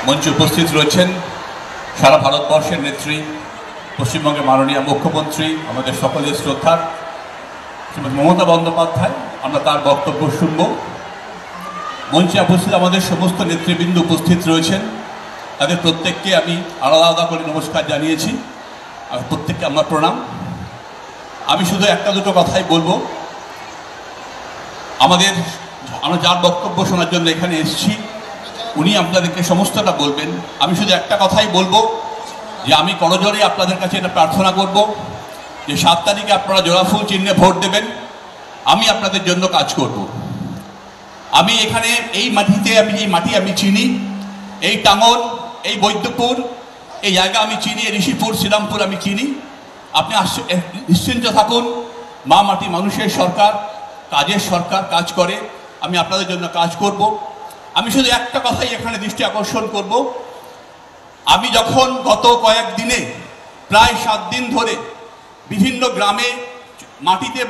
মঞ্চে উপস্থিত রয়েছেন সারা ভারতবর্ষের নেত্রী, পশ্চিমবঙ্গের মাননীয় মুখ্যমন্ত্রী, আমাদের সকলের শ্রদ্ধার শ্রীমতী মমতা বন্দ্যোপাধ্যায়। আমরা তার বক্তব্য শুনব। মঞ্চে উপস্থিত আমাদের সমস্ত নেতৃবৃন্দ উপস্থিত রয়েছেন, তাদের প্রত্যেককে আমি আলাদা আলাদা করে নমস্কার জানিয়েছি, আর প্রত্যেককে আমার প্রণাম। আমি শুধু একটা দুটো কথাই বলবো। আমরা যার বক্তব্য শোনার জন্য এখানে এসেছি উনি আপনাদেরকে সমস্তটা বলবেন। আমি শুধু একটা কথাই বলবো যে আমি করজোড়ে আপনাদের কাছে এটা প্রার্থনা করব যে 7 তারিখে আপনারা জোড়াফুল চিহ্নে ভোট দেবেন। আমি আপনাদের জন্য কাজ করব। আমি এখানে এই মাটি আমি চিনি, এই টাঙ্গন, এই বৈদ্যপুর, এই জায়গা আমি চিনি, ঋষিপুর, শ্রীরামপুর আমি চিনি। আপনি নিশ্চিন্ত থাকুন, মা মাটি মানুষের সরকার, কাজের সরকার, কাজ করে। আমি আপনাদের জন্য কাজ করব। আমি শুধু একটা কথাই এখানে দৃষ্টি আকর্ষণ করব। আমি যখন গত কয়েকদিনে প্রায় 7 দিন ধরে বিভিন্ন গ্রামে মাঠে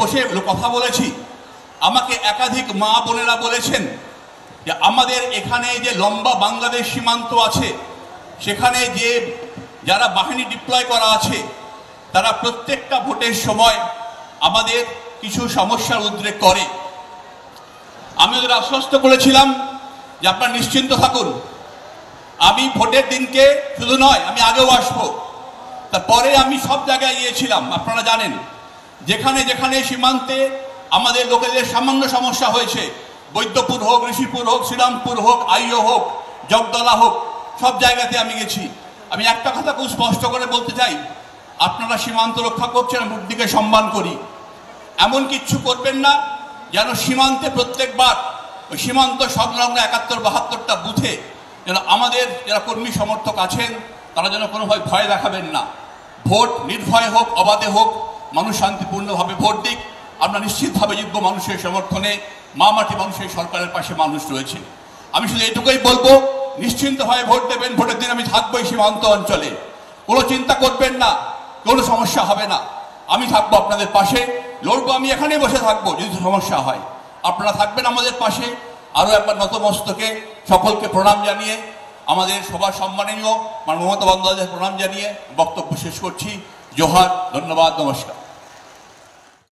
বসে কথা বলেছি, আমাকে একাধিক মা বোনেরা বলেছেন যে আমাদের এখানে যে লম্বা বাংলাদেশ সীমান্ত আছে, সেখানে যে যারা বাহিনী ডিপ্লয় করা আছে, তারা প্রত্যেকটা ভোটের সময় আমাদের কিছু সমস্যার উদ্রেক করে। আমি ওদের আশ্বস্ত করেছিলাম যে আপনারা নিশ্চিন্ত থাকুন, আমি ভোটের দিনকে শুধু নয়, আমি আগেও আসবো। তারপরে আমি সব জায়গায় গিয়েছিলাম। আপনারা জানেন, যেখানে যেখানে সীমান্তে আমাদের লোকেদের সামান্য সমস্যা হয়েছে, বৈদ্যপুর হোক, ঋষিপুর হোক, শ্রীরামপুর হোক, আইও হোক, জগদলা হোক, সব জায়গাতে আমি গেছি। আমি একটা কথা খুব স্পষ্ট করে বলতে চাই, আপনারা সীমান্ত রক্ষা করছেন, আমি দিকে সম্মান করি। এমন কিচ্ছু করবেন না যেন সীমান্তে প্রত্যেকবার ওই সীমান্ত সংলগ্ন 71-72টা বুথে যেন আমাদের যারা কর্মী সমর্থক আছেন তারা যেন কোনোভাবে ভয় দেখাবেন না। ভোট নির্ভয় হোক, অবাধে হোক, মানুষ শান্তিপূর্ণভাবে ভোট দিক। আমরা নিশ্চিতভাবে জিতব মানুষের সমর্থনে। মা মাটি মানুষের সরকারের পাশে মানুষ রয়েছে। আমি শুধু এটুকুই বলবো, নিশ্চিন্তভাবে ভোট দেবেন। ভোটের দিন আমি থাকবোই সীমান্ত অঞ্চলে, কোনো চিন্তা করবেন না, কোনো সমস্যা হবে না। আমি থাকবো আপনাদের পাশে, লড়বো। আমি এখানেই বসে থাকবো যদি সমস্যা হয়। আপনারা থাকবেন আমাদের পাশে। আরও একবার নতমস্তকে সকলকে প্রণাম জানিয়ে, আমাদের সবার সম্মাননীয় মমতা বন্দ্যোপাধ্যায় প্রণাম জানিয়ে বক্তব্য শেষ করছি। জোহার, ধন্যবাদ, নমস্কার।